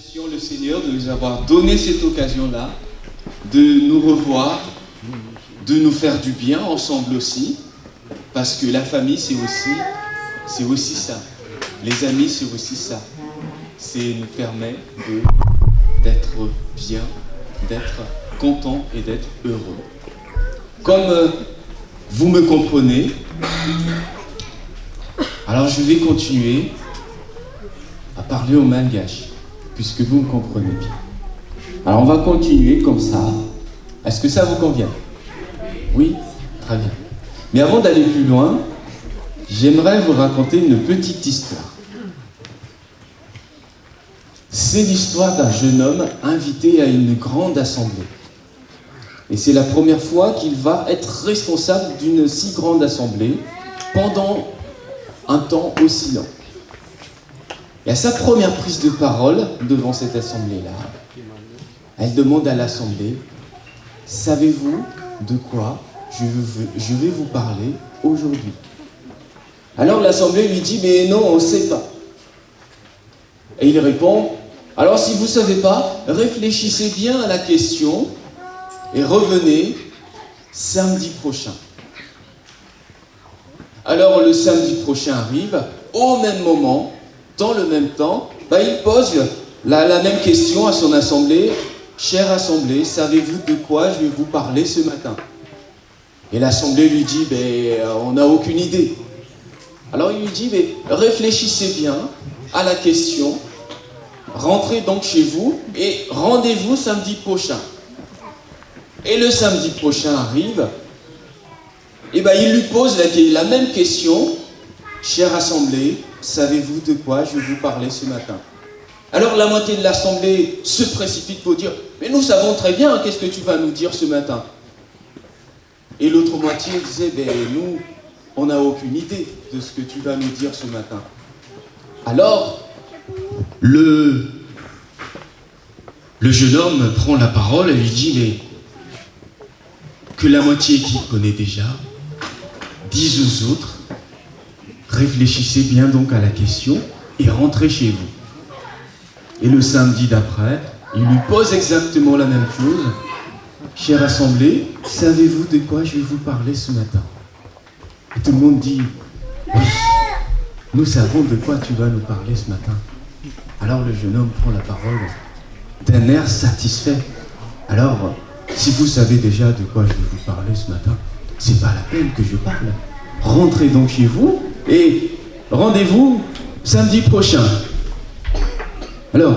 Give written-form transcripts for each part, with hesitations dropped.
Remercions le Seigneur de nous avoir donné cette occasion-là, de nous revoir, de nous faire du bien ensemble aussi, parce que la famille, c'est aussi ça. Les amis, c'est aussi ça. C'est nous permet d'être bien, d'être content et d'être heureux. Comme vous me comprenez, alors je vais continuer à parler au malgache, puisque vous me comprenez bien. Alors on va continuer comme ça. Est-ce que ça vous convient? Oui? Très bien. Mais avant d'aller plus loin, j'aimerais vous raconter une petite histoire. C'est l'histoire d'un jeune homme invité à une grande assemblée. Et c'est la première fois qu'il va être responsable d'une si grande assemblée pendant un temps aussi long. Et à sa première prise de parole devant cette assemblée-là, elle demande à l'assemblée: savez-vous de quoi je vais vous parler aujourd'hui? Alors l'assemblée lui dit: mais non, on ne sait pas. Et il répond: alors si vous ne savez pas, réfléchissez bien à la question et revenez samedi prochain. Alors le samedi prochain arrive, au même moment, dans le même temps, il pose la même question à son assemblée: chère assemblée, savez-vous de quoi je vais vous parler ce matin? Et l'assemblée lui dit: on n'a aucune idée. Alors il lui dit: réfléchissez bien à la question, rentrez donc chez vous et rendez-vous samedi prochain. Et le samedi prochain arrive, et il lui pose la même question: chère assemblée, savez-vous de quoi je vais vous parler ce matin? Alors la moitié de l'assemblée se précipite pour dire: mais nous savons très bien, qu'est-ce que tu vas nous dire ce matin? Et l'autre moitié disait: nous, on n'a aucune idée de ce que tu vas nous dire ce matin. Alors, le jeune homme prend la parole et lui dit: mais que la moitié qui connaît déjà dise aux autres: réfléchissez bien donc à la question et rentrez chez vous. Et le samedi d'après, il lui pose exactement la même chose: chère assemblée, savez-vous de quoi je vais vous parler ce matin? Et tout le monde dit: oui, nous savons de quoi tu vas nous parler ce matin. Alors le jeune homme prend la parole d'un air satisfait: alors, si vous savez déjà de quoi je vais vous parler ce matin, c'est pas la peine que je parle. Rentrez donc chez vous et rendez-vous samedi prochain. Alors,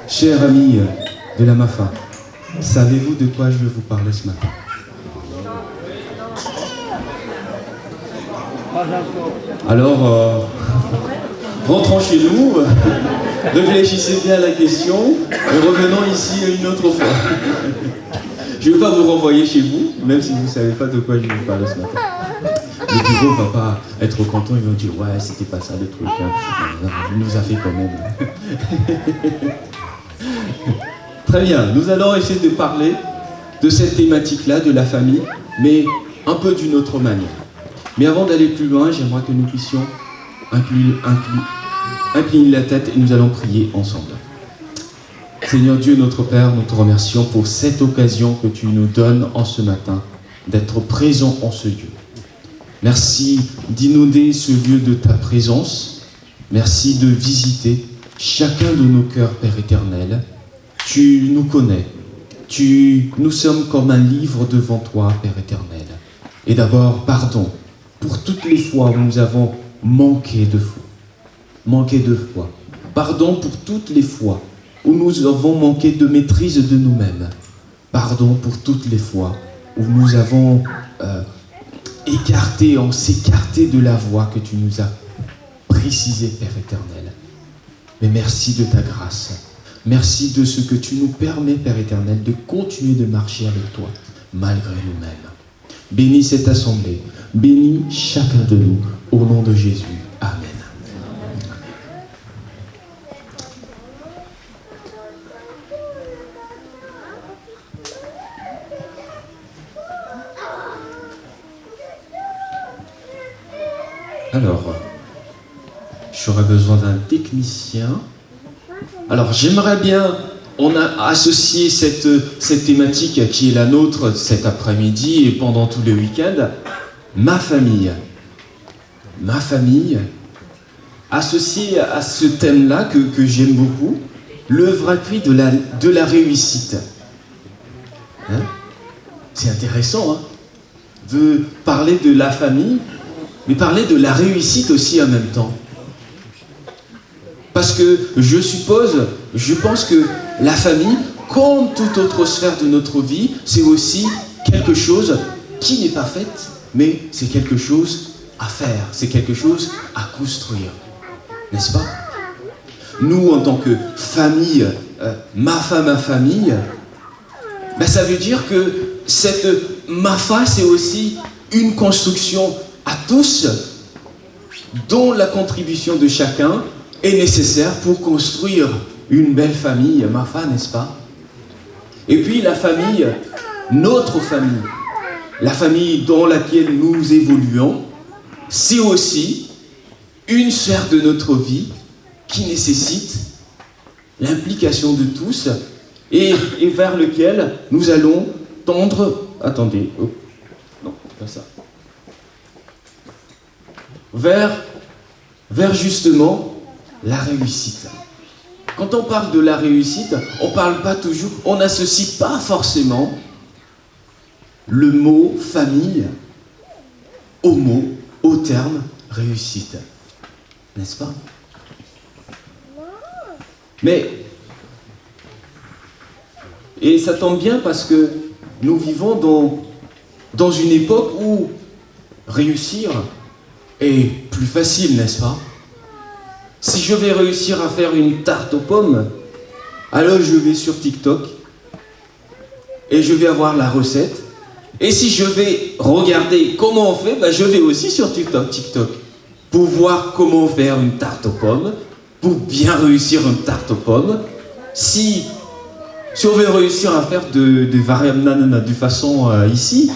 chers amis de la MAFA, savez-vous de quoi je vais vous parler ce matin? Alors, rentrons chez nous, réfléchissez bien à la question et revenons ici une autre fois. Je ne vais pas vous renvoyer chez vous, même si vous ne savez pas de quoi je vais vous parler ce matin. Le bureau ne va pas être content, ils vont dire: ouais, c'était pas ça le truc, hein. Il nous a fait quand même. Très bien, nous allons essayer de parler de cette thématique-là, de la famille, mais un peu d'une autre manière. Mais avant d'aller plus loin, j'aimerais que nous puissions incliner la tête et nous allons prier ensemble. Seigneur Dieu, notre Père, nous te remercions pour cette occasion que tu nous donnes en ce matin d'être présent en ce lieu. Merci d'inonder ce lieu de ta présence. Merci de visiter chacun de nos cœurs, Père éternel. Tu nous connais. Nous sommes comme un livre devant toi, Père éternel. Et d'abord, pardon pour toutes les fois où nous avons manqué de foi. Pardon pour toutes les fois où nous avons manqué de maîtrise de nous-mêmes. Pardon pour toutes les fois où nous avons on s'est écarté de la voie que tu nous as précisée, Père éternel. Mais merci de ta grâce. Merci de ce que tu nous permets, Père éternel, de continuer de marcher avec toi, malgré nous-mêmes. Bénis cette assemblée. Bénis chacun de nous, au nom de Jésus. Amen. Alors, j'aurais besoin d'un technicien Alors j'aimerais bien, on a associé cette thématique qui est la nôtre cet après-midi et pendant tout le week-end, ma famille. Ma famille, associée à ce thème-là que j'aime beaucoup, le vrai prix de la réussite. Hein? C'est intéressant, hein, de parler de la famille, mais parler de la réussite aussi en même temps. Parce que je pense que la famille, comme toute autre sphère de notre vie, c'est aussi quelque chose qui n'est pas fait, mais c'est quelque chose à faire, c'est quelque chose à construire. N'est-ce pas? Nous, en tant que famille, ma famille, ben ça veut dire que cette MAFA, c'est aussi une construction à tous, dont la contribution de chacun est nécessaire pour construire une belle famille, MAFA, n'est-ce pas? Et puis la famille, notre famille, la famille dans laquelle nous évoluons, c'est aussi une sphère de notre vie qui nécessite l'implication de tous et vers lequel nous allons tendre, attendez, oh, non, pas ça, vers justement la réussite. Quand on parle de la réussite, on parle pas toujours, on n'associe pas forcément le mot famille au terme réussite. N'est-ce pas? Mais, et ça tombe bien parce que nous vivons dans une époque où réussir est plus facile, n'est-ce pas? Si je vais réussir à faire une tarte aux pommes, alors je vais sur TikTok et je vais avoir la recette. Et si je vais regarder comment on fait, ben je vais aussi sur TikTok pour voir comment faire une tarte aux pommes, pour bien réussir une tarte aux pommes. Si on veut réussir à faire de façon ici,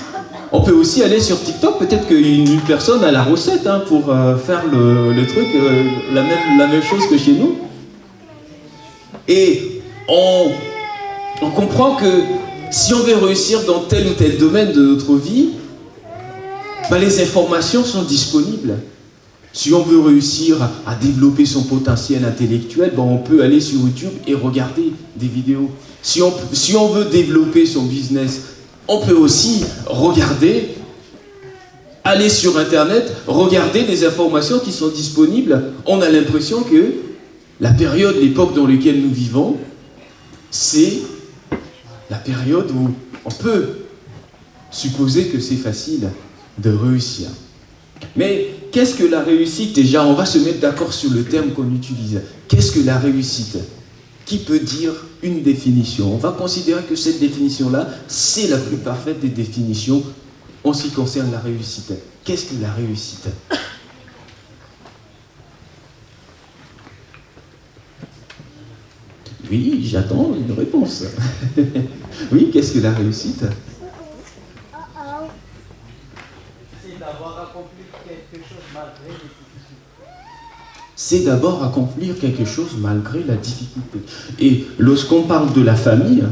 on peut aussi aller sur TikTok. Peut-être qu'une personne a la recette hein, pour faire le truc, la même chose que chez nous. Et on comprend que si on veut réussir dans tel ou tel domaine de notre vie, ben les informations sont disponibles. Si on veut réussir à développer son potentiel intellectuel, ben on peut aller sur YouTube et regarder des vidéos. Si on veut développer son business, on peut aussi aller sur Internet, regarder des informations qui sont disponibles. On a l'impression que l'époque dans laquelle nous vivons, c'est la période où on peut supposer que c'est facile de réussir. Mais qu'est-ce que la réussite? Déjà, on va se mettre d'accord sur le terme qu'on utilise. Qu'est-ce que la réussite? Qui peut dire une définition? On va considérer que cette définition-là, c'est la plus parfaite des définitions en ce qui concerne la réussite. Qu'est-ce que la réussite? Oui, j'attends une réponse. Oui, qu'est-ce que la réussite? C'est d'avoir accompli quelque chose malgré les difficultés. C'est d'abord accomplir quelque chose malgré la difficulté. Et lorsqu'on parle de la famille,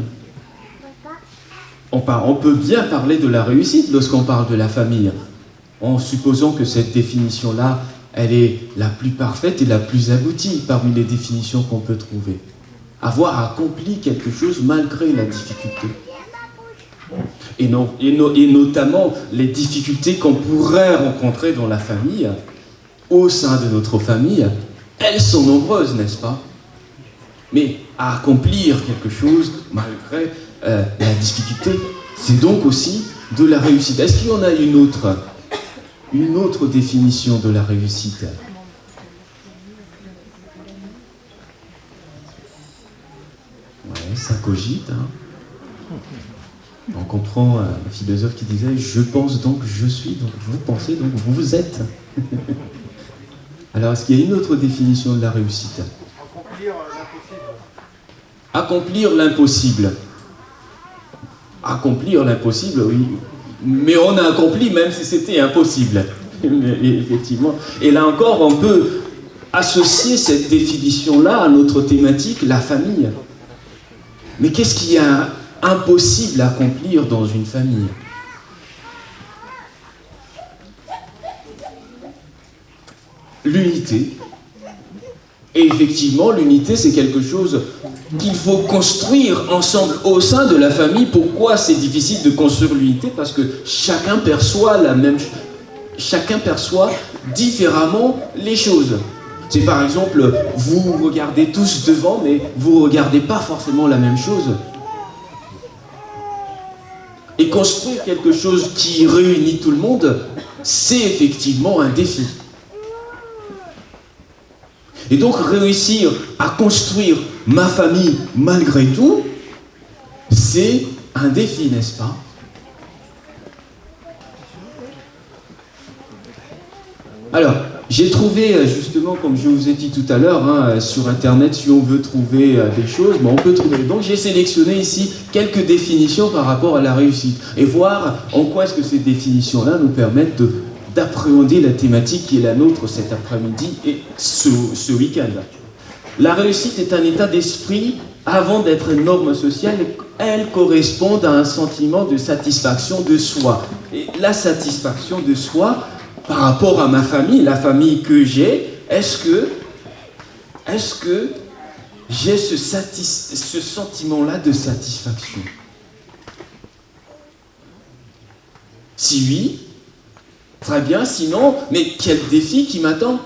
on peut bien parler de la réussite lorsqu'on parle de la famille, en supposant que cette définition-là, elle est la plus parfaite et la plus aboutie parmi les définitions qu'on peut trouver. Avoir accompli quelque chose malgré la difficulté. Et notamment les difficultés qu'on pourrait rencontrer dans la famille, au sein de notre famille, elles sont nombreuses, n'est-ce pas? Mais à accomplir quelque chose malgré la difficulté, c'est donc aussi de la réussite. Est-ce qu'il y en a une autre définition de la réussite? Ouais, ça cogite, hein. On comprend un philosophe qui disait « Je pense donc je suis, donc vous pensez donc vous êtes ». Alors, est-ce qu'il y a une autre définition de la réussite? Accomplir l'impossible. Accomplir l'impossible, oui. Mais on a accompli même si c'était impossible. Effectivement. Et là encore, on peut associer cette définition-là à notre thématique, la famille. Mais qu'est-ce qui est impossible à accomplir dans une famille? L'unité. Et effectivement, l'unité, c'est quelque chose qu'il faut construire ensemble au sein de la famille. Pourquoi c'est difficile de construire l'unité? Parce que chacun perçoit différemment les choses. C'est par exemple, vous regardez tous devant, mais vous ne regardez pas forcément la même chose. Et construire quelque chose qui réunit tout le monde, c'est effectivement un défi. Et donc réussir à construire ma famille malgré tout, c'est un défi, n'est-ce pas? Alors, j'ai trouvé justement, comme je vous ai dit tout à l'heure, sur Internet, si on veut trouver des choses, on peut trouver. Donc j'ai sélectionné ici quelques définitions par rapport à la réussite et voir en quoi est-ce que ces définitions-là nous permettent d'appréhender la thématique qui est la nôtre cet après-midi et ce week-end. La réussite est un état d'esprit avant d'être une norme sociale. Elle correspond à un sentiment de satisfaction de soi. Et la satisfaction de soi par rapport à ma famille, la famille que j'ai, est-ce que j'ai ce sentiment-là de satisfaction? Si oui, très bien, sinon, mais quel défi qui m'attend?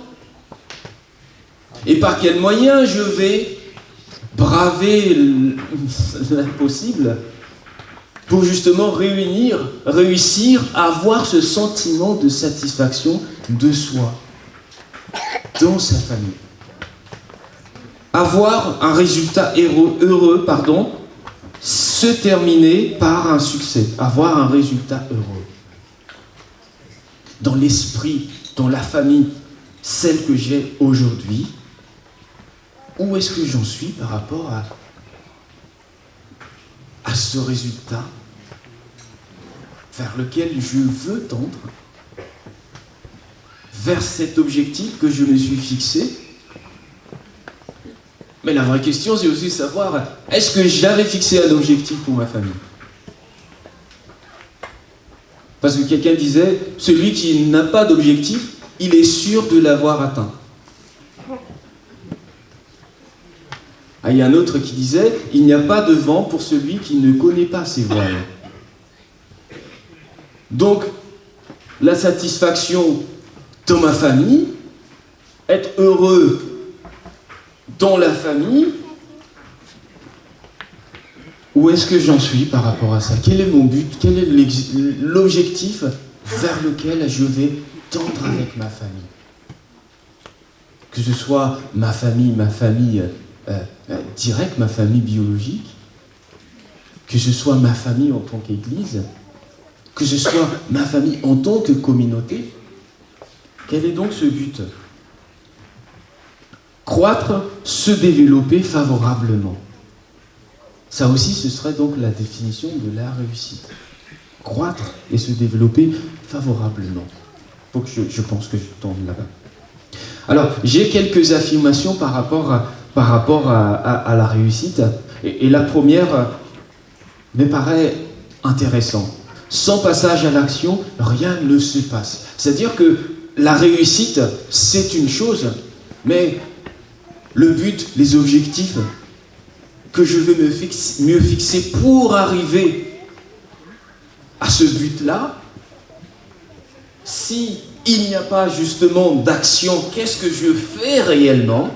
Et par quels moyens je vais braver l'impossible pour justement réussir à avoir ce sentiment de satisfaction de soi, dans sa famille. Avoir un résultat heureux, se terminer par un succès, avoir un résultat heureux. Dans l'esprit, dans la famille, celle que j'ai aujourd'hui, où est-ce que j'en suis par rapport à ce résultat vers lequel je veux tendre, vers cet objectif que je me suis fixé? Mais la vraie question, c'est aussi de savoir, est-ce que j'avais fixé un objectif pour ma famille? Parce que quelqu'un disait, celui qui n'a pas d'objectif, il est sûr de l'avoir atteint. Ah, il y a un autre qui disait, il n'y a pas de vent pour celui qui ne connaît pas ses voiles. Donc, la satisfaction dans ma famille, être heureux dans la famille, où est-ce que j'en suis par rapport à ça? Quel est mon but? Quel est l'objectif vers lequel je vais tendre avec ma famille? Que ce soit ma famille directe, ma famille biologique, que ce soit ma famille en tant qu'église, que ce soit ma famille en tant que communauté. Quel est donc ce but? Croître, se développer favorablement. Ça aussi, ce serait donc la définition de la réussite. Croître et se développer favorablement. Faut que je pense que je tourne là-bas. Alors, j'ai quelques affirmations par rapport à la réussite. Et la première me paraît intéressante. Sans passage à l'action, rien ne se passe. C'est-à-dire que la réussite, c'est une chose, mais le but, les objectifs que je veux me fixer pour arriver à ce but-là, si il n'y a pas justement d'action, qu'est-ce que je fais réellement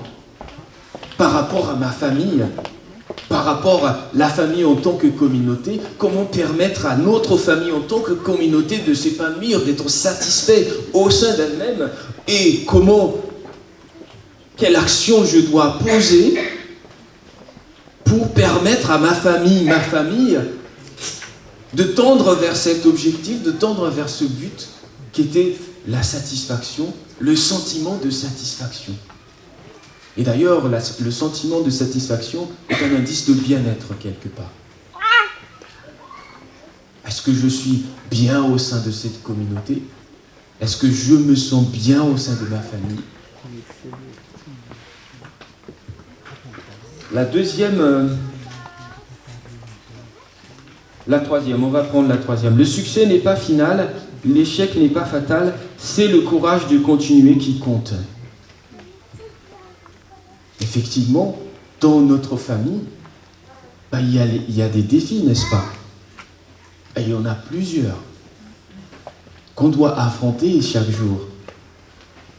par rapport à ma famille, par rapport à la famille en tant que communauté? Comment permettre à notre famille en tant que communauté de s'épanouir, d'être satisfait au sein d'elle-même? Et quelle action je dois poser pour permettre à ma famille de tendre vers cet objectif, de tendre vers ce but qui était la satisfaction, le sentiment de satisfaction. Et d'ailleurs, le sentiment de satisfaction est un indice de bien-être quelque part. Est-ce que je suis bien au sein de cette communauté? Est-ce que je me sens bien au sein de ma famille? La deuxième... la troisième, on va prendre la troisième. Le succès n'est pas final, l'échec n'est pas fatal, c'est le courage de continuer qui compte. Effectivement, dans notre famille, il y a des défis, n'est-ce pas? Et il y en a plusieurs qu'on doit affronter chaque jour.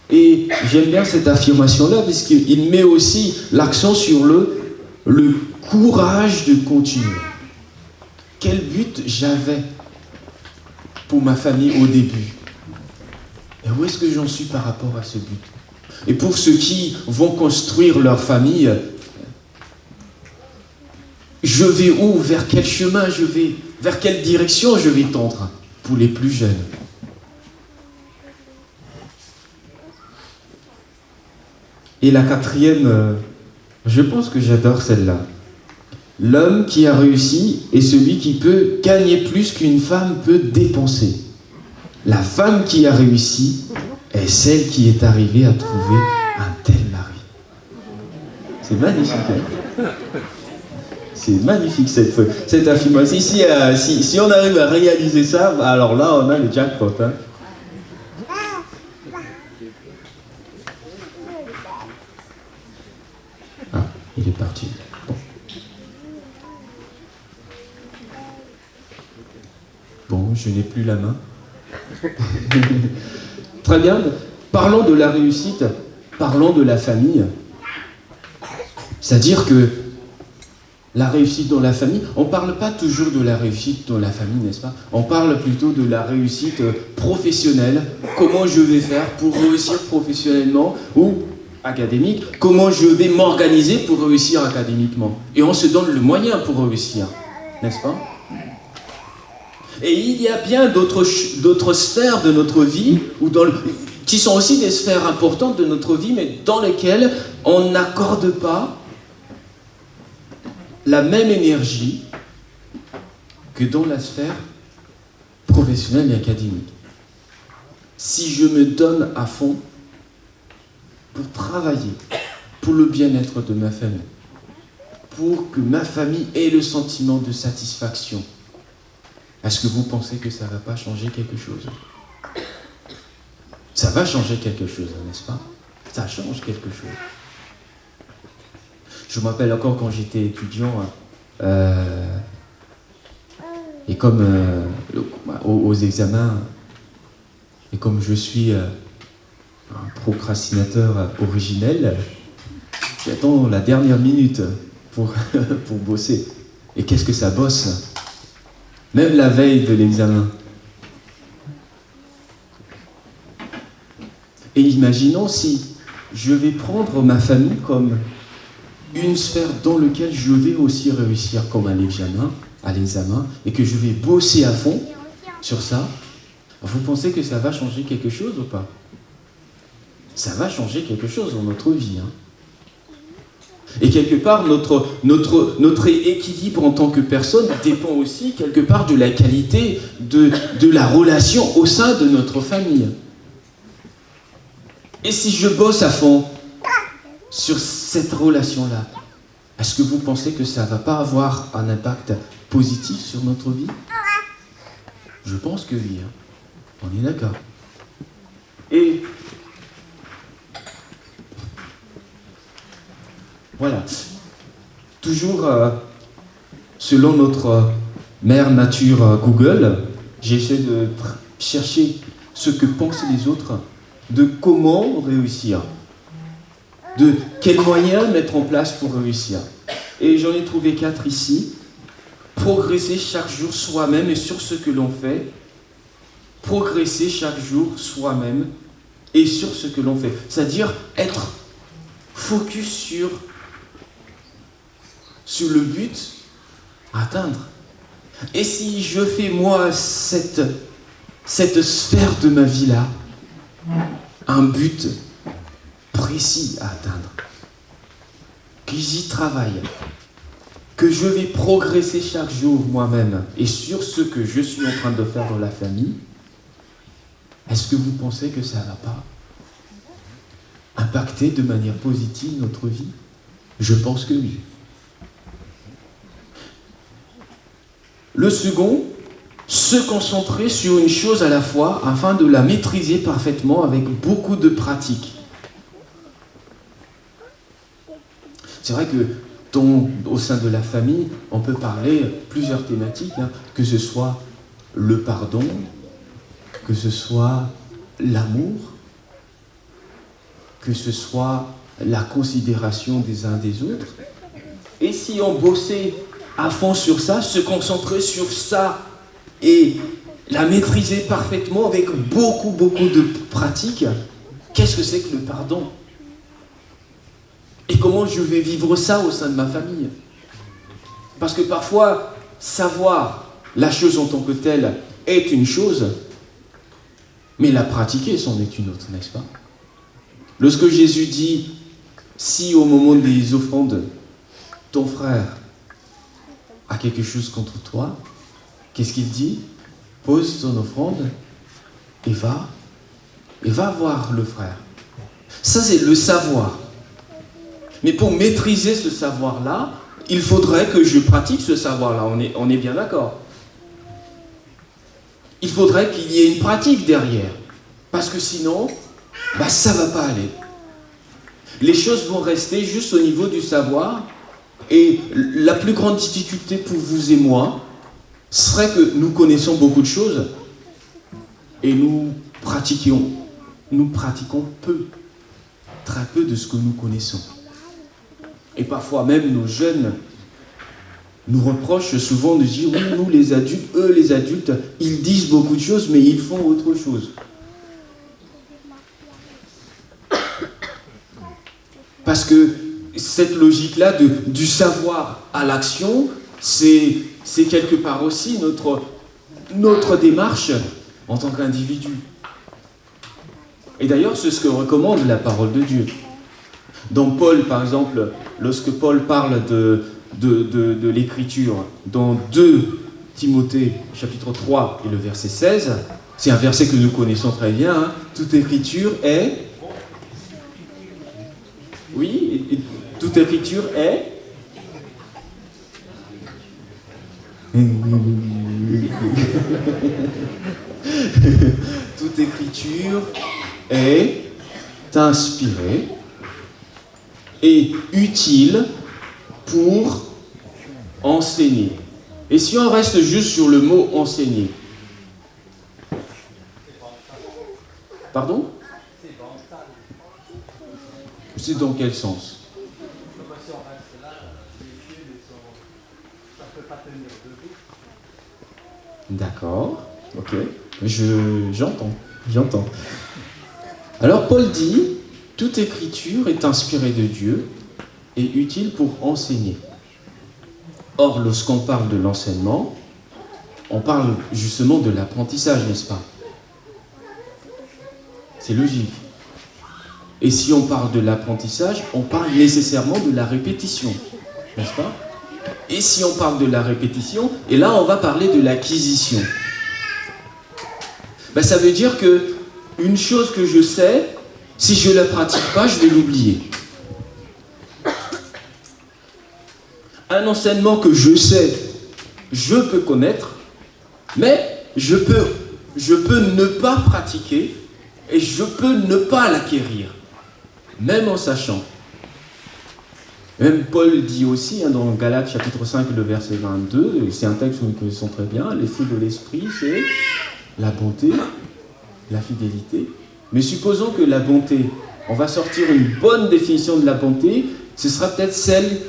Et j'aime bien cette affirmation-là, puisqu'il met aussi l'accent sur le courage de continuer. Quel but j'avais pour ma famille au début? Et où est-ce que j'en suis par rapport à ce but? Et pour ceux qui vont construire leur famille, je vais où? Vers quel chemin je vais? Vers quelle direction je vais tendre pour les plus jeunes? Et la quatrième, je pense que j'adore celle-là. L'homme qui a réussi est celui qui peut gagner plus qu'une femme peut dépenser. La femme qui a réussi est celle qui est arrivée à trouver un tel mari. C'est magnifique, hein? C'est magnifique cette affirmation. Si on arrive à réaliser ça, alors là, on a le jackpot. Hein? Ah, il est parti. Bon, je n'ai plus la main. Très bien. Parlons de la réussite, parlons de la famille. C'est-à-dire que la réussite dans la famille, on ne parle pas toujours de la réussite dans la famille, n'est-ce pas? On parle plutôt de la réussite professionnelle. Comment je vais faire pour réussir professionnellement ou académique? Comment je vais m'organiser pour réussir académiquement? Et on se donne le moyen pour réussir, n'est-ce pas? Et il y a bien d'autres sphères de notre vie, qui sont aussi des sphères importantes de notre vie, mais dans lesquelles on n'accorde pas la même énergie que dans la sphère professionnelle et académique. Si je me donne à fond pour travailler, pour le bien-être de ma famille, pour que ma famille ait le sentiment de satisfaction, est-ce que vous pensez que ça ne va pas changer quelque chose? Ça va changer quelque chose, n'est-ce pas? Ça change quelque chose. Je me rappelle encore quand j'étais étudiant, et comme aux examens, et comme je suis un procrastinateur originel, j'attends la dernière minute pour bosser. Et qu'est-ce que ça bosse? Même la veille de l'examen. Et imaginons si je vais prendre ma famille comme une sphère dans laquelle je vais aussi réussir comme à l'examen, et que je vais bosser à fond sur ça. Vous pensez que ça va changer quelque chose ou pas? Ça va changer quelque chose dans notre vie. Hein. Et quelque part, notre équilibre en tant que personne dépend aussi quelque part de la qualité de la relation au sein de notre famille. Et si je bosse à fond sur cette relation-là, est-ce que vous pensez que ça ne va pas avoir un impact positif sur notre vie? Je pense que oui. Hein. On est d'accord. Et voilà. Toujours selon notre mère nature Google, j'essaie de chercher ce que pensent les autres de comment réussir, de quels moyens mettre en place pour réussir. Et j'en ai trouvé 4 ici. Progresser chaque jour soi-même et sur ce que l'on fait. Progresser chaque jour soi-même et sur ce que l'on fait. C'est-à-dire être focus sur le but à atteindre. Et si je fais moi cette sphère de ma vie-là, un but précis à atteindre, que j'y travaille, que je vais progresser chaque jour moi-même et sur ce que je suis en train de faire dans la famille, est-ce que vous pensez que ça ne va pas impacter de manière positive notre vie? Je pense que oui. Le second, se concentrer sur une chose à la fois afin de la maîtriser parfaitement avec beaucoup de pratique. C'est vrai que au sein de la famille, on peut parler plusieurs thématiques, que ce soit le pardon, que ce soit l'amour, que ce soit la considération des uns des autres. Et si on bossait à fond sur ça, se concentrer sur ça et la maîtriser parfaitement avec beaucoup de pratique, qu'est-ce que c'est que le pardon ? Et comment je vais vivre ça au sein de ma famille ? Parce que parfois, savoir la chose en tant que telle est une chose, mais la pratiquer, c'en est une autre, n'est-ce pas ? Lorsque Jésus dit, si au moment des offrandes, ton frère a quelque chose contre toi, qu'est-ce qu'il dit ? Pose ton offrande et va voir le frère. Ça, c'est le savoir. Mais pour maîtriser ce savoir-là, il faudrait que je pratique ce savoir-là. On est bien d'accord. Il faudrait qu'il y ait une pratique derrière. Parce que sinon, ça ne va pas aller. Les choses vont rester juste au niveau du savoir. Et la plus grande difficulté pour vous et moi serait que nous connaissons beaucoup de choses et nous pratiquons peu, très peu de ce que nous connaissons. Et parfois même nos jeunes nous reprochent souvent de dire, oui, nous les adultes, ils disent beaucoup de choses, mais ils font autre chose. Parce que cette logique-là du savoir à l'action, c'est quelque part aussi notre démarche en tant qu'individu. Et d'ailleurs, c'est ce que recommande la parole de Dieu. Dans Paul, par exemple, lorsque Paul parle de l'écriture, dans 2 Timothée, chapitre 3 et le verset 16, c'est un verset que nous connaissons très bien, toute écriture est... Oui, toute écriture est... Toute écriture est inspirée et utile pour enseigner. Et si on reste juste sur le mot enseigner, pardon ? C'est dans quel sens ? D'accord, ok, j'entends. Alors Paul dit, toute écriture est inspirée de Dieu et utile pour enseigner. Or, lorsqu'on parle de l'enseignement, on parle justement de l'apprentissage, n'est-ce pas ? C'est logique. Et si on parle de l'apprentissage, on parle nécessairement de la répétition, n'est-ce pas ? Et si on parle de la répétition, et là on va parler de l'acquisition. Ça veut dire que une chose que je sais, si je ne la pratique pas, je vais l'oublier. Un enseignement que je sais, je peux connaître, mais je peux ne pas pratiquer et je peux ne pas l'acquérir, même en sachant. Même Paul dit aussi, dans Galates chapitre 5, le verset 22, c'est un texte que nous connaissons très bien, les fruits de l'esprit, c'est la bonté, la fidélité. Mais supposons que la bonté, on va sortir une bonne définition de la bonté, ce sera peut-être celle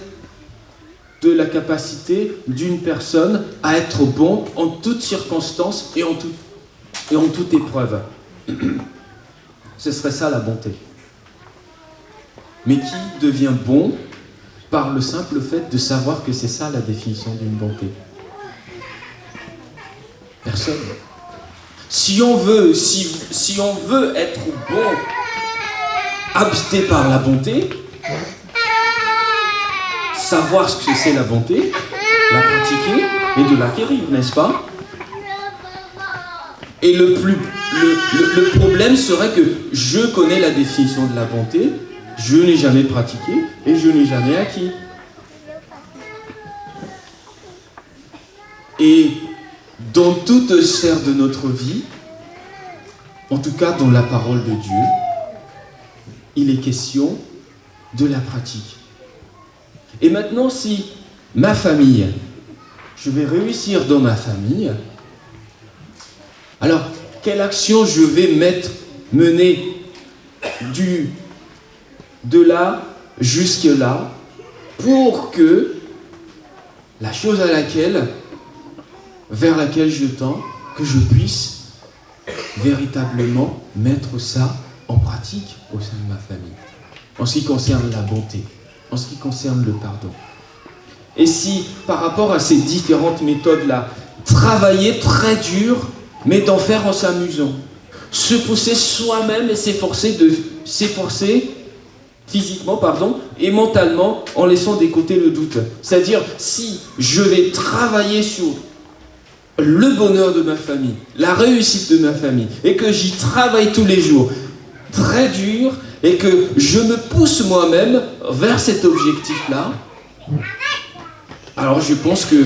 de la capacité d'une personne à être bon en toutes circonstances et en toute épreuve. Ce serait ça la bonté. Mais qui devient bon par le simple fait de savoir que c'est ça la définition d'une bonté? Personne. Si on veut être bon, habité par la bonté, savoir ce que c'est la bonté, la pratiquer et de l'acquérir, n'est-ce pas? Et le problème serait que je connais la définition de la bonté, je n'ai jamais pratiqué et je n'ai jamais acquis. Et dans toute sphère de notre vie, en tout cas dans la parole de Dieu, il est question de la pratique. Et maintenant, si ma famille, je vais réussir dans ma famille, alors quelle action je vais mener de là jusque là pour que la chose vers laquelle je tends, que je puisse véritablement mettre ça en pratique au sein de ma famille, en ce qui concerne la bonté, en ce qui concerne le pardon. Et si, par rapport à ces différentes méthodes-là, travailler très dur, mais d'en faire en s'amusant, se pousser soi-même et s'efforcer physiquement, et mentalement, en laissant de côté le doute. C'est-à-dire, si je vais travailler sur le bonheur de ma famille, la réussite de ma famille, et que j'y travaille tous les jours, très dur, et que je me pousse moi-même vers cet objectif-là, alors je pense que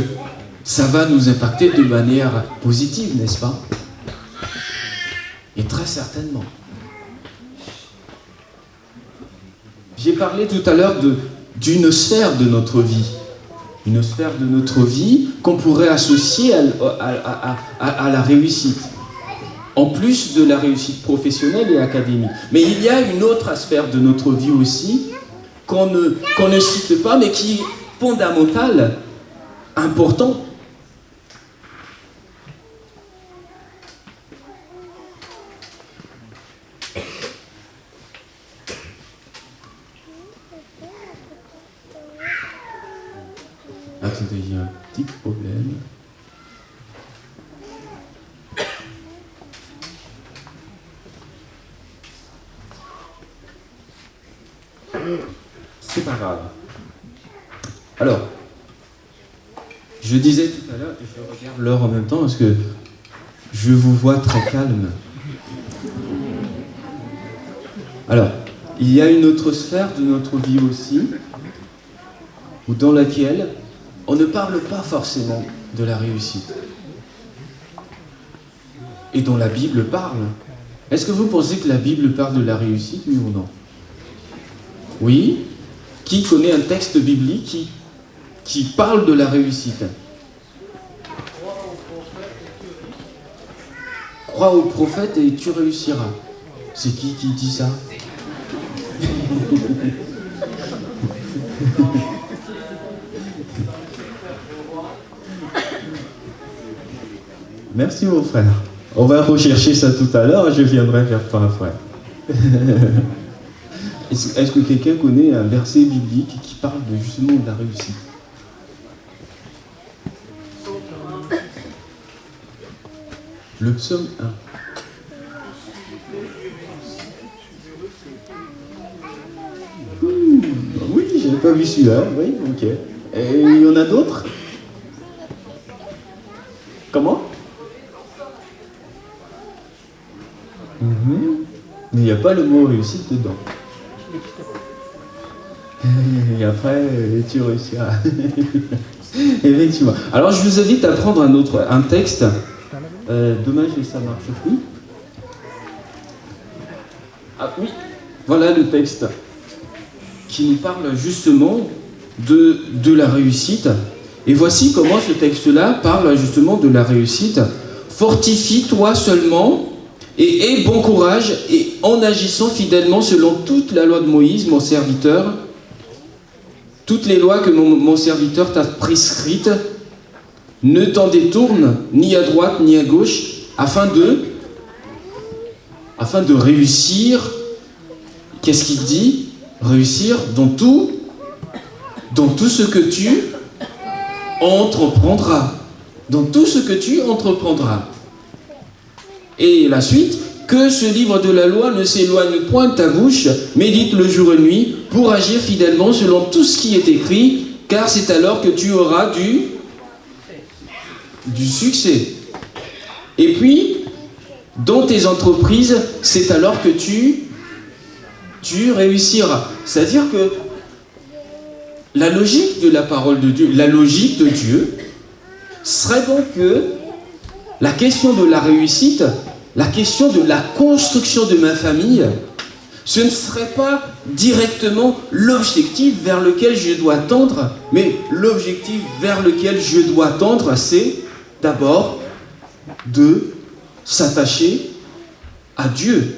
ça va nous impacter de manière positive, n'est-ce pas? Et très certainement. J'ai parlé tout à l'heure d'une sphère de notre vie. Une sphère de notre vie qu'on pourrait associer à la réussite. En plus de la réussite professionnelle et académique. Mais il y a une autre sphère de notre vie aussi qu'on ne cite pas, mais qui est fondamentale, importante. Attendez, il y a un petit problème. C'est pas grave. Alors, je disais tout à l'heure, et je regarde l'heure en même temps parce que je vous vois très calme. Alors, il y a une autre sphère de notre vie aussi, dans laquelle on ne parle pas forcément de la réussite. Et dont la Bible parle. Est-ce que vous pensez que la Bible parle de la réussite, oui ou non? Oui. Qui connaît un texte biblique qui parle de la réussite? Crois au prophète et tu réussiras. C'est qui dit ça? Merci mon frère. On va rechercher ça tout à l'heure et je viendrai vers toi, frère. Est-ce que quelqu'un connaît un verset biblique qui parle justement de la réussite? Le psaume 1. Oui, je n'avais pas vu celui-là. Oui, ok. Et il y en a d'autres? Comment? Mais il n'y a pas le mot réussite dedans. Et après, tu réussiras. Effectivement. Alors, je vous invite à prendre un texte. Dommage que ça marche plus. Ah oui, voilà le texte qui nous parle justement de la réussite. Et voici comment ce texte-là parle justement de la réussite. Fortifie-toi seulement et aie bon courage et en agissant fidèlement selon toute la loi de Moïse, mon serviteur, toutes les lois que mon serviteur t'a prescrites, ne t'en détourne ni à droite ni à gauche, afin de réussir. Qu'est-ce qu'il dit? Réussir dans tout ce que tu entreprendras. Dans tout ce que tu entreprendras. Et la suite, que ce livre de la loi ne s'éloigne point de ta bouche, médite le jour et nuit, pour agir fidèlement selon tout ce qui est écrit, car c'est alors que tu auras du succès. Et puis, dans tes entreprises, c'est alors que tu réussiras. C'est-à-dire que la logique de la parole de Dieu, la logique de Dieu, serait donc que la question de la réussite, la question de la construction de ma famille, ce ne serait pas directement l'objectif vers lequel je dois tendre, mais l'objectif vers lequel je dois tendre, c'est d'abord de s'attacher à Dieu,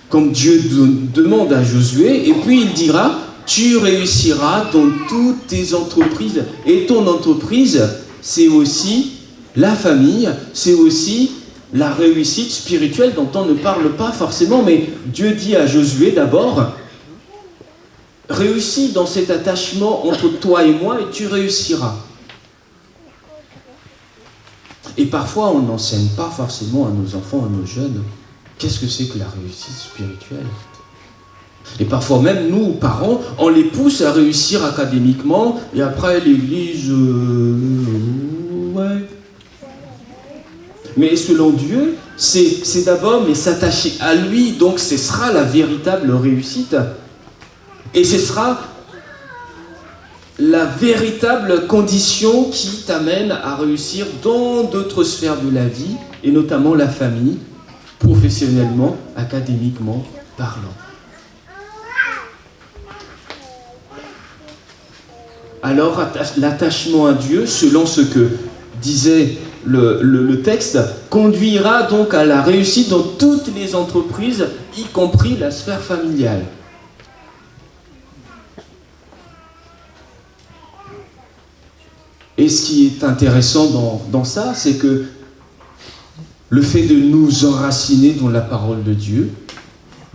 comme Dieu demande à Josué, et puis il dira, tu réussiras dans toutes tes entreprises, et ton entreprise, c'est aussi la famille, c'est aussi la réussite spirituelle dont on ne parle pas forcément, mais Dieu dit à Josué d'abord, réussis dans cet attachement entre toi et moi et tu réussiras. Et parfois on n'enseigne pas forcément à nos enfants, à nos jeunes, qu'est-ce que c'est que la réussite spirituelle. Et parfois même nous, parents, on les pousse à réussir académiquement et après l'église, ouais. Mais selon Dieu, c'est d'abord mais s'attacher à lui, donc ce sera la véritable réussite. Et ce sera la véritable condition qui t'amène à réussir dans d'autres sphères de la vie, et notamment la famille, professionnellement, académiquement parlant. Alors, l'attachement à Dieu, selon ce que disait le texte, conduira donc à la réussite dans toutes les entreprises, y compris la sphère familiale. Et ce qui est intéressant dans ça, c'est que le fait de nous enraciner dans la parole de Dieu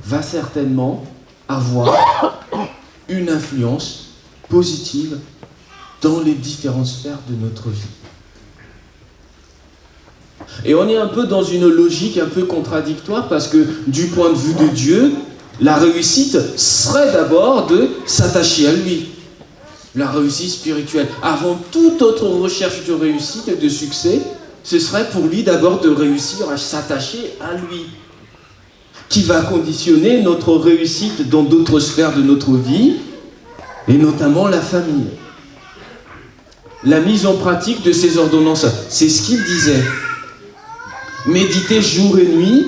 va certainement avoir une influence positive dans les différentes sphères de notre vie. Et on est un peu dans une logique un peu contradictoire parce que du point de vue de Dieu, la réussite serait d'abord de s'attacher à lui. La réussite spirituelle. Avant toute autre recherche de réussite et de succès, ce serait pour lui d'abord de réussir à s'attacher à lui, qui va conditionner notre réussite dans d'autres sphères de notre vie, et notamment la famille. La mise en pratique de ces ordonnances, c'est ce qu'il disait. Méditez jour et nuit,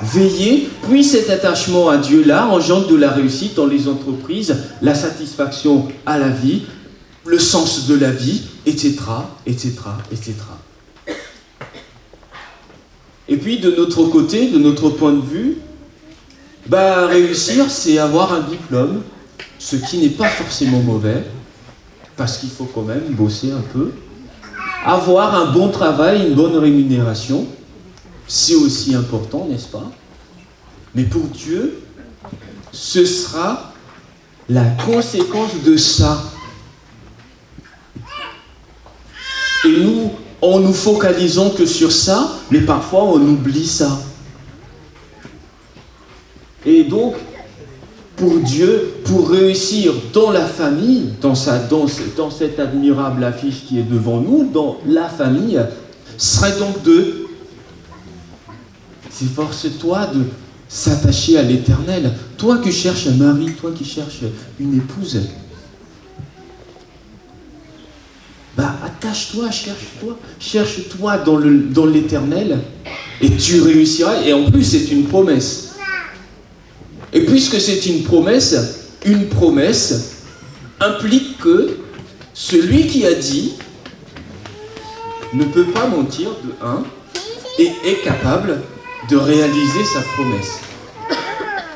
veillez, puis cet attachement à Dieu-là engendre de la réussite dans les entreprises, la satisfaction à la vie, le sens de la vie, etc., etc., etc. Et puis de notre côté, de notre point de vue, réussir, c'est avoir un diplôme, ce qui n'est pas forcément mauvais, parce qu'il faut quand même bosser un peu. Avoir un bon travail, une bonne rémunération, c'est aussi important, n'est-ce pas? Mais pour Dieu, ce sera la conséquence de ça. Et nous, en nous focalisant que sur ça, mais parfois on oublie ça. Et donc, pour Dieu, pour réussir dans la famille, dans cette admirable affiche qui est devant nous, dans la famille, serait donc de s'efforce-toi de s'attacher à l'Éternel. Toi qui cherches un mari, toi qui cherches une épouse, attache-toi, cherche-toi dans l'Éternel et tu réussiras. Et en plus, c'est une promesse. Et puisque c'est une promesse implique que celui qui a dit ne peut pas mentir de un et est capable de réaliser sa promesse.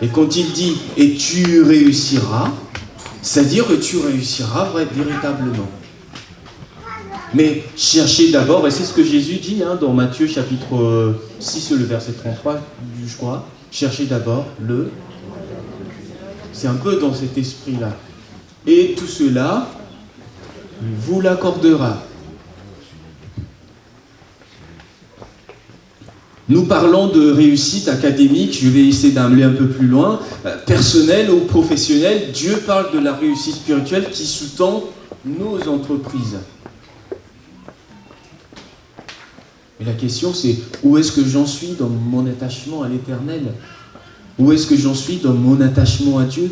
Et quand il dit « et tu réussiras », c'est-à-dire que tu réussiras véritablement. Mais cherchez d'abord, et c'est ce que Jésus dit dans Matthieu chapitre 6, le verset 33, je crois, cherchez d'abord le... C'est un peu dans cet esprit-là. Et tout cela vous l'accordera. Nous parlons de réussite académique, je vais essayer d'amener un peu plus loin, personnelle ou professionnelle. Dieu parle de la réussite spirituelle qui sous-tend nos entreprises. Et la question c'est, où est-ce que j'en suis dans mon attachement à l'Éternel ? Où est-ce que j'en suis dans mon attachement à Dieu ?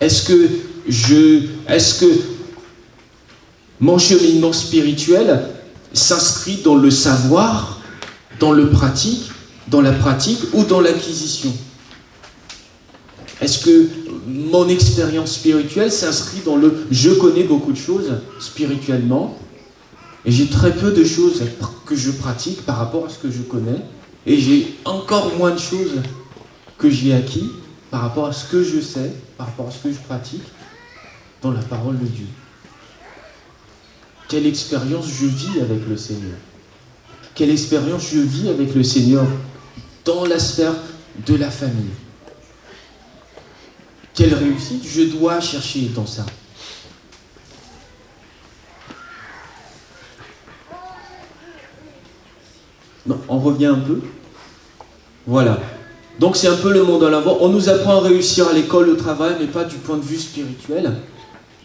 Est-ce que Mon cheminement spirituel s'inscrit dans le savoir, dans la pratique ou dans l'acquisition. Est-ce que mon expérience spirituelle s'inscrit dans le « je connais beaucoup de choses spirituellement » et j'ai très peu de choses que je pratique par rapport à ce que je connais et j'ai encore moins de choses que j'ai acquis par rapport à ce que je sais, par rapport à ce que je pratique dans la parole de Dieu. Quelle expérience je vis avec le Seigneur? Quelle expérience je vis avec le Seigneur dans la sphère de la famille? Quelle réussite je dois chercher dans ça? Non, on revient un peu. Voilà. Donc c'est un peu le monde à l'avant. On nous apprend à réussir à l'école, au travail, mais pas du point de vue spirituel.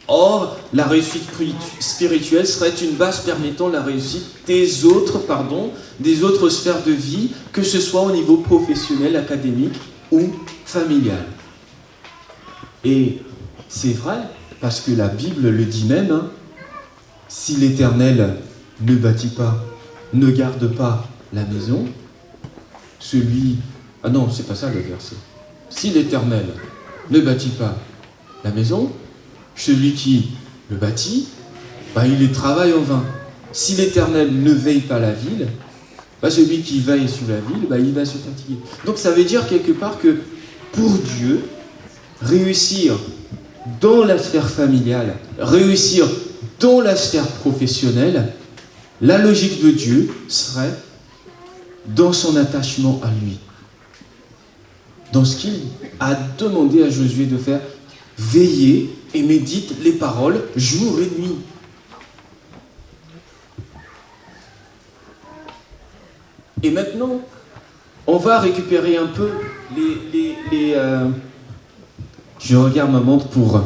Or, la réussite spirituelle serait une base permettant la réussite des autres sphères de vie, que ce soit au niveau professionnel, académique ou familial. Et c'est vrai, parce que la Bible le dit même, si l'Éternel ne bâtit pas, ne garde pas la maison, ah non, c'est pas ça le verset. Si l'Éternel ne bâtit pas la maison, celui qui le bâtit, il travaille en vain. Si l'Éternel ne veille pas la ville, celui qui veille sur la ville, il va se fatiguer. Donc ça veut dire quelque part que pour Dieu, réussir dans la sphère familiale, réussir dans la sphère professionnelle, la logique de Dieu serait dans son attachement à lui. Dans ce qu'il a demandé à Josué de faire, veiller et médite les paroles jour et nuit. Et maintenant, on va récupérer un peu Je regarde ma montre pour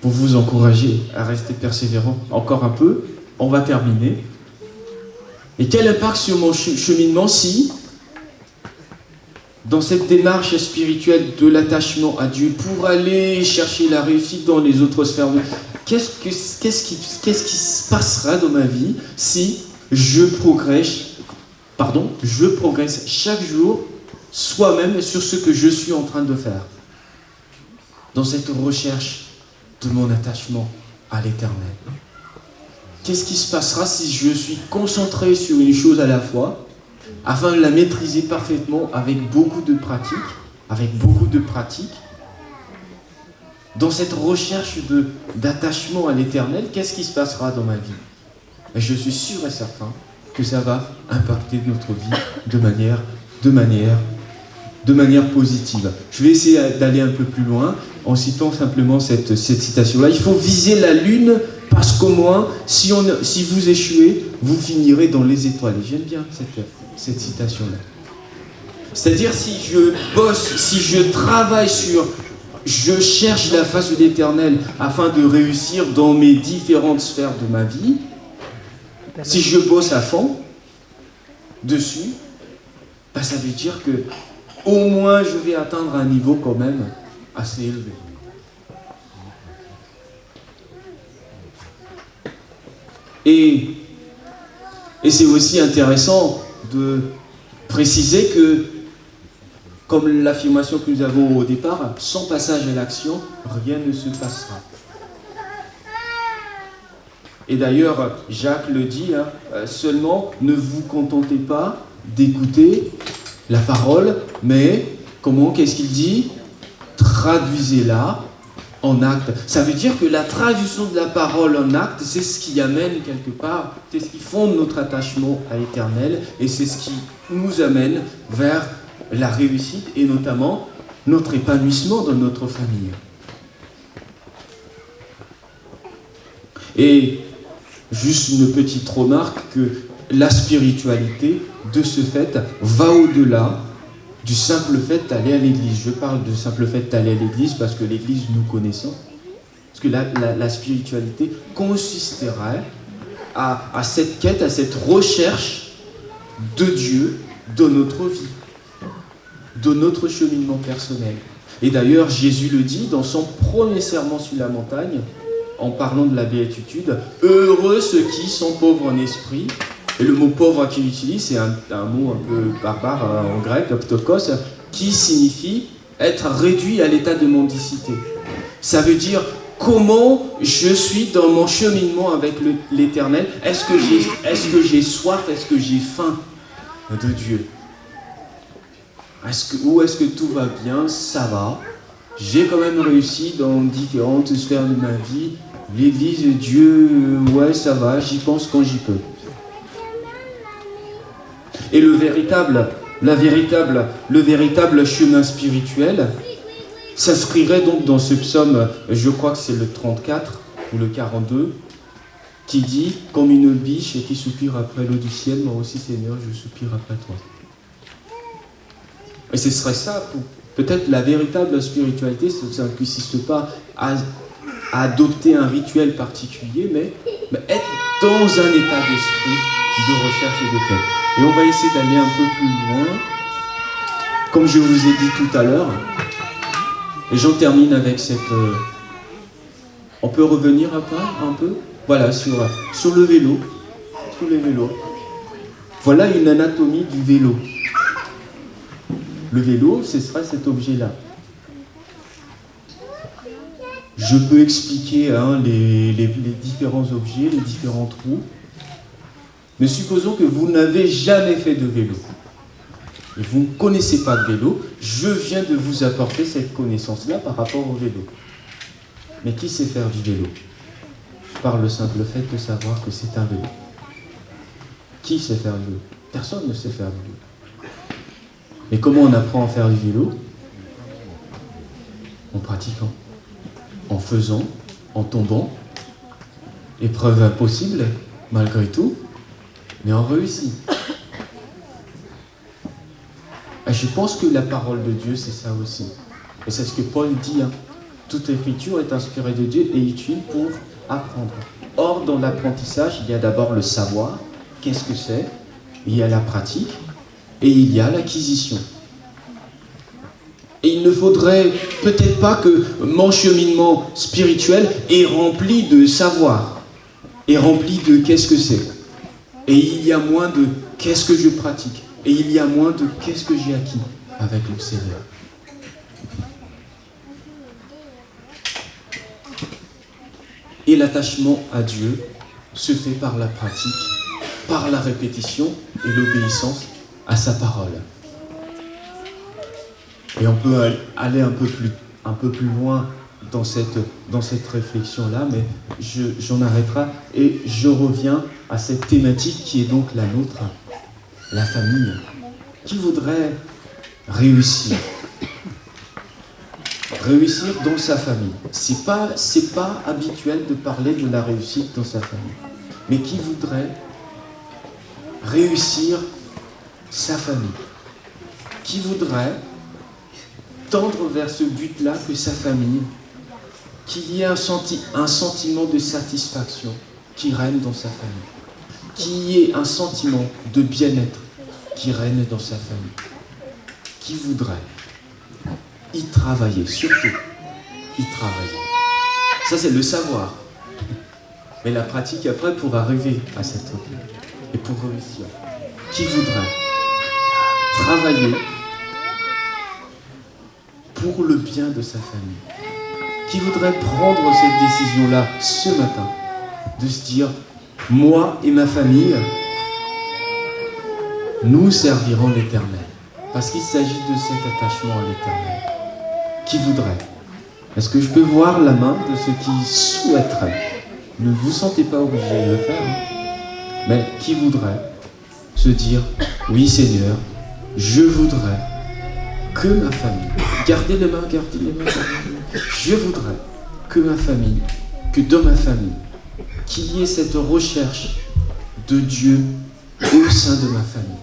vous encourager à rester persévérant encore un peu. On va terminer. Et quel impact sur mon cheminement si, dans cette démarche spirituelle de l'attachement à Dieu, pour aller chercher la réussite dans les autres sphères, qu'est-ce qui se passera dans ma vie si je progresse chaque jour soi-même sur ce que je suis en train de faire, dans cette recherche de mon attachement à l'Éternel? Qu'est-ce qui se passera si je suis concentré sur une chose à la fois, afin de la maîtriser parfaitement avec beaucoup de pratique, dans cette recherche d'attachement à l'Éternel? Qu'est-ce qui se passera dans ma vie? Et je suis sûr et certain que ça va impacter notre vie de manière positive. Je vais essayer d'aller un peu plus loin en citant simplement cette citation-là. Il faut viser la lune parce qu'au moins, si vous échouez, vous finirez dans les étoiles. Et j'aime bien cette citation-là. C'est-à-dire, si je bosse, si je travaille je cherche la face de l'Éternel afin de réussir dans mes différentes sphères de ma vie, si je bosse à fond dessus, ça veut dire que au moins je vais atteindre un niveau quand même assez élevé. Et c'est aussi intéressant de préciser que, comme l'affirmation que nous avons au départ, sans passage à l'action, rien ne se passera. Et d'ailleurs, Jacques le dit, seulement ne vous contentez pas d'écouter la parole, mais qu'est-ce qu'il dit? Traduisez-la en acte. Ça veut dire que la traduction de la parole en acte, c'est ce qui amène quelque part, c'est ce qui fonde notre attachement à l'Éternel, et c'est ce qui nous amène vers la réussite et notamment notre épanouissement dans notre famille. Et juste une petite remarque que la spiritualité, de ce fait, va au-delà du simple fait d'aller à l'église. Je parle du simple fait d'aller à l'église parce que l'église, nous connaissons. Parce que la spiritualité consisterait à cette quête, à cette recherche de Dieu dans notre vie, de notre cheminement personnel. Et d'ailleurs, Jésus le dit dans son premier sermon sur la montagne, en parlant de la béatitude, heureux ceux qui sont pauvres en esprit. Et le mot pauvre qu'il utilise, c'est un mot un peu barbare en grec, ptokos, qui signifie être réduit à l'état de mendicité. Ça veut dire comment je suis dans mon cheminement avec l'Éternel. Est-ce que j'ai soif, est-ce que j'ai faim de Dieu? Ou est-ce que tout va bien, ça va? J'ai quand même réussi dans différentes sphères de ma vie. L'Église, Dieu, ouais, ça va, j'y pense quand j'y peux. Et le véritable chemin spirituel s'inscrirait donc dans ce psaume, je crois que c'est le 34 ou le 42, qui dit « Comme une biche qui soupire après l'eau du ciel, moi aussi Seigneur, je soupire après toi. » Et ce serait ça, peut-être la véritable spiritualité, ça ne consiste pas à adopter un rituel particulier, mais être dans un état d'esprit de recherche et de quête. Et on va essayer d'aller un peu plus loin, comme je vous ai dit tout à l'heure. Et j'en termine avec cette... On peut revenir après, un peu? Voilà, sur le vélo. Sur le vélo. Voilà une anatomie du vélo. Le vélo, ce sera cet objet-là. Je peux expliquer les différents objets, les différentes roues. Mais supposons que vous n'avez jamais fait de vélo. Et vous ne connaissez pas de vélo. Je viens de vous apporter cette connaissance-là par rapport au vélo. Mais qui sait faire du vélo? Par le simple fait de savoir que c'est un vélo. Qui sait faire du vélo? Personne ne sait faire du vélo. Et comment on apprend à faire du vélo? En pratiquant, en faisant, en tombant. Épreuve impossible, malgré tout, mais on réussit. Et je pense que la parole de Dieu, c'est ça aussi. Et c'est ce que Paul dit. Toute écriture est inspirée de Dieu et utile pour apprendre. Or, dans l'apprentissage, il y a d'abord le savoir. Qu'est-ce que c'est? Il y a la pratique. Et il y a l'acquisition. Et il ne faudrait peut-être pas que mon cheminement spirituel est rempli de savoir, est rempli de qu'est-ce que c'est. Et il y a moins de qu'est-ce que je pratique. Et il y a moins de qu'est-ce que j'ai acquis avec le Seigneur. Et l'attachement à Dieu se fait par la pratique, par la répétition et l'obéissance à sa parole. Et on peut aller un peu plus loin dans cette réflexion-là, mais j'en arrêterai et je reviens à cette thématique qui est donc la nôtre, la famille. Qui voudrait réussir? Réussir dans sa famille. C'est pas habituel de parler de la réussite dans sa famille. Mais qui voudrait réussir sa famille? Qui voudrait tendre vers ce but-là que sa famille, qu'il y ait un sentiment de satisfaction qui règne dans sa famille, qu'il y ait un sentiment de bien-être qui règne dans sa famille? Qui voudrait y travailler, surtout y travailler? Ça, c'est le savoir. Mais la pratique après pour arriver à cette objet et pour réussir. Qui voudrait travailler pour le bien de sa famille? Qui voudrait prendre cette décision-là ce matin, de se dire, moi et ma famille, nous servirons l'Éternel. Parce qu'il s'agit de cet attachement à l'Éternel. Qui voudrait? Est-ce que je peux voir la main de ceux qui souhaiteraient? Ne vous sentez pas obligé de le faire. Mais qui voudrait se dire, oui Seigneur, je voudrais que ma famille, gardez les mains. Je voudrais que ma famille, que dans ma famille, qu'il y ait cette recherche de Dieu au sein de ma famille.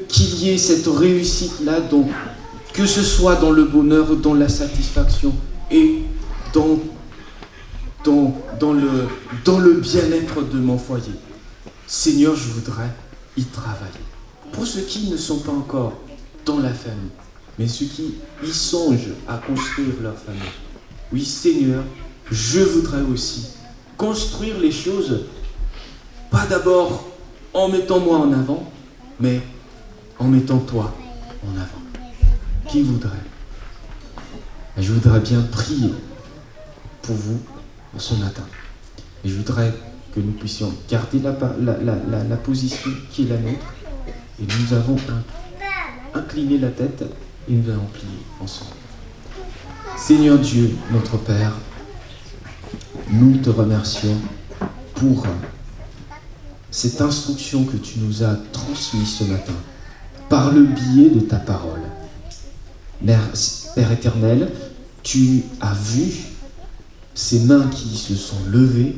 Qu'il y ait cette réussite-là, que ce soit dans le bonheur, dans la satisfaction et dans le bien-être de mon foyer. Seigneur, je voudrais y travailler. Pour ceux qui ne sont pas encore dans la famille, mais ceux qui y songent à construire leur famille. Oui, Seigneur, je voudrais aussi construire les choses, pas d'abord en mettant moi en avant, mais en mettant toi en avant. Qui voudrait? Et je voudrais bien prier pour vous ce matin. Et je voudrais que nous puissions garder la position qui est la nôtre. Et nous avons incliné la tête et nous allons prier ensemble. Seigneur Dieu, notre Père, nous te remercions pour cette instruction que tu nous as transmise ce matin par le biais de ta parole. Père éternel, tu as vu ces mains qui se sont levées,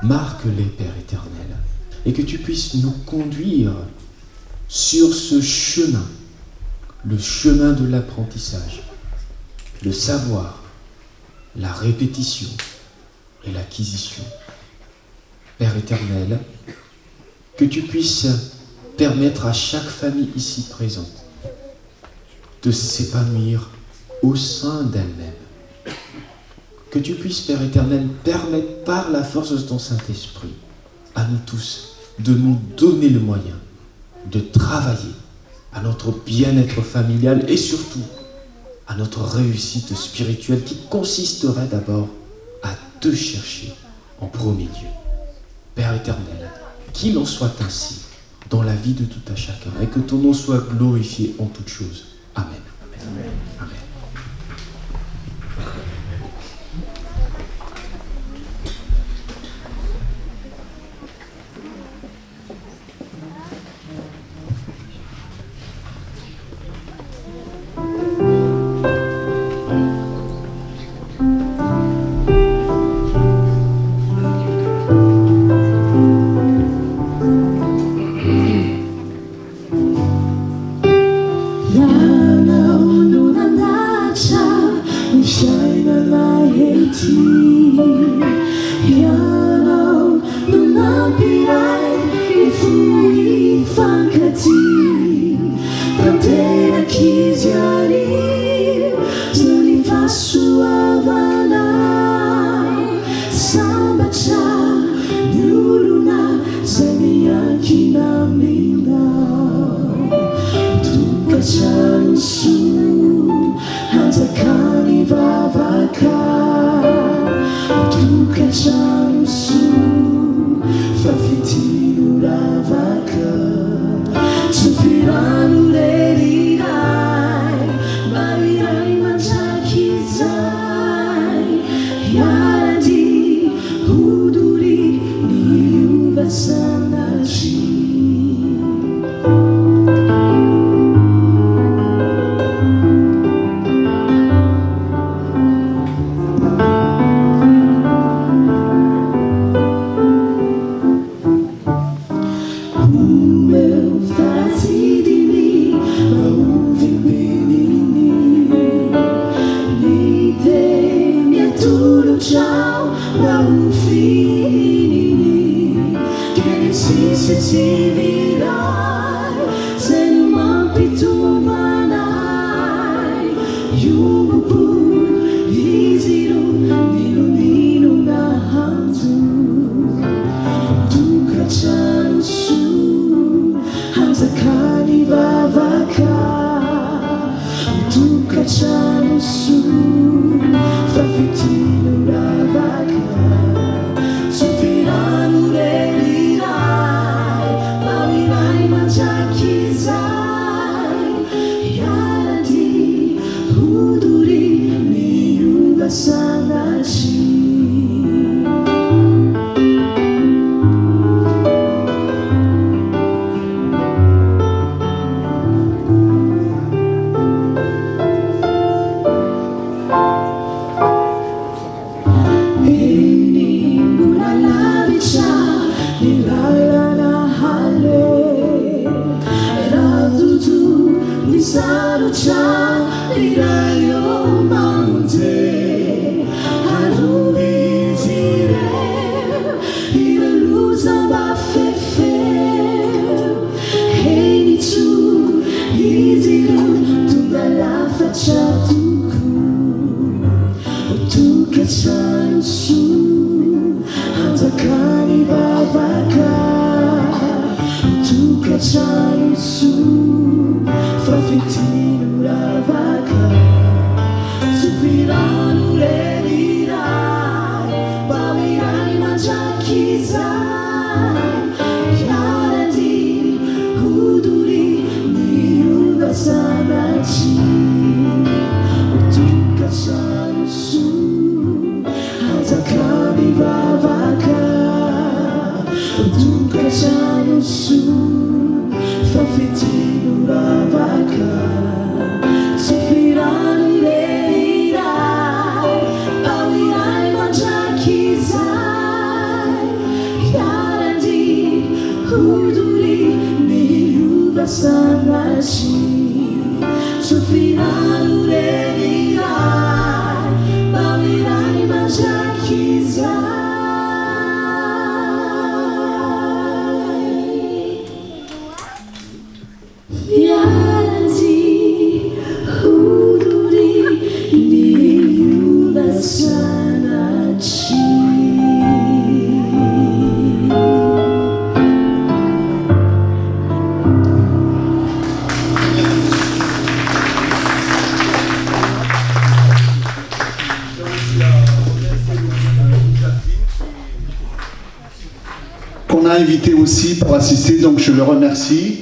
marque-les, Père éternel, et que tu puisses nous conduire sur ce chemin, le chemin de l'apprentissage, le savoir, la répétition et l'acquisition. Père éternel, que tu puisses permettre à chaque famille ici présente de s'épanouir au sein d'elle-même. Que tu puisses, Père éternel, permettre par la force de ton Saint-Esprit à nous tous de nous donner le moyen de travailler à notre bien-être familial et surtout à notre réussite spirituelle qui consisterait d'abord à te chercher en premier lieu. Père éternel, qu'il en soit ainsi dans la vie de tout un chacun et que ton nom soit glorifié en toutes choses. Amen. Amen. Amen. Qu'on a invité aussi pour assister, donc je le remercie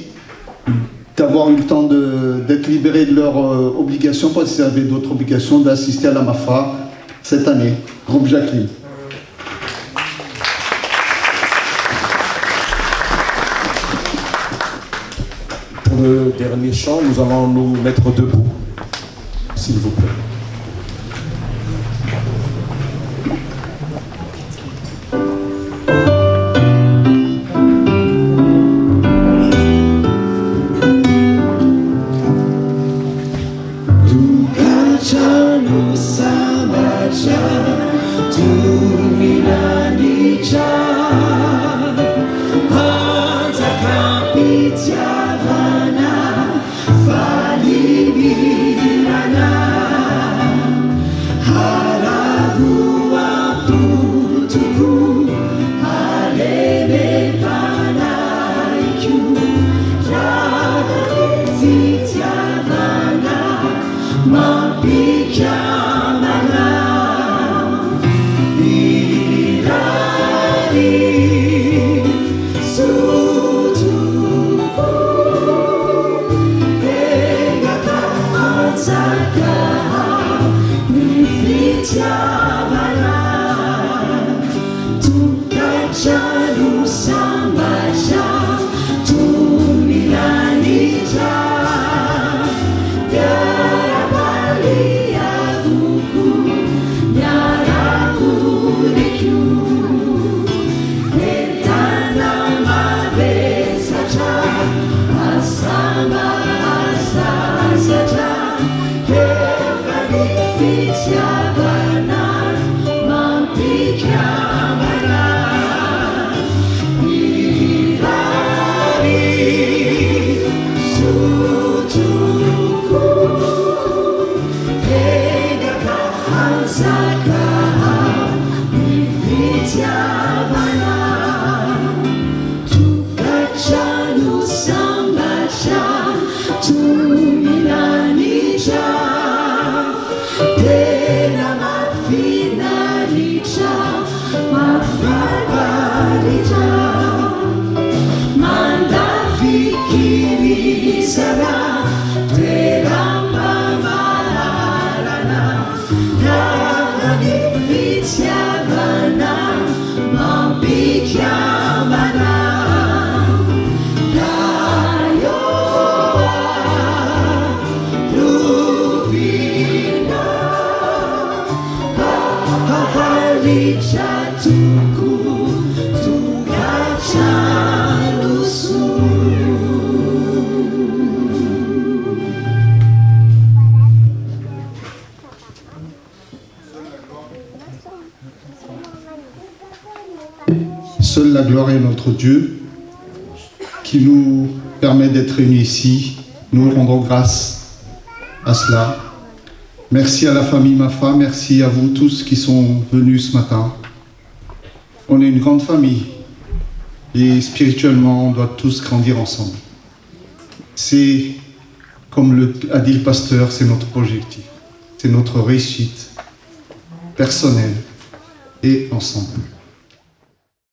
d'avoir eu le temps d'être libérés de leurs obligations, parce qu'ils avaient d'autres obligations, d'assister à la MAFRA cette année. Groupe Jacqueline. Pour le dernier chant, nous allons nous mettre debout, s'il vous plaît. Seule la gloire est notre Dieu, qui nous permet d'être réunis ici. Nous rendons grâce à cela. Merci à la famille Mafa, merci à vous tous qui sont venus ce matin. On est une grande famille et spirituellement, on doit tous grandir ensemble. C'est, comme a dit le pasteur, c'est notre objectif. C'est notre réussite personnelle et ensemble.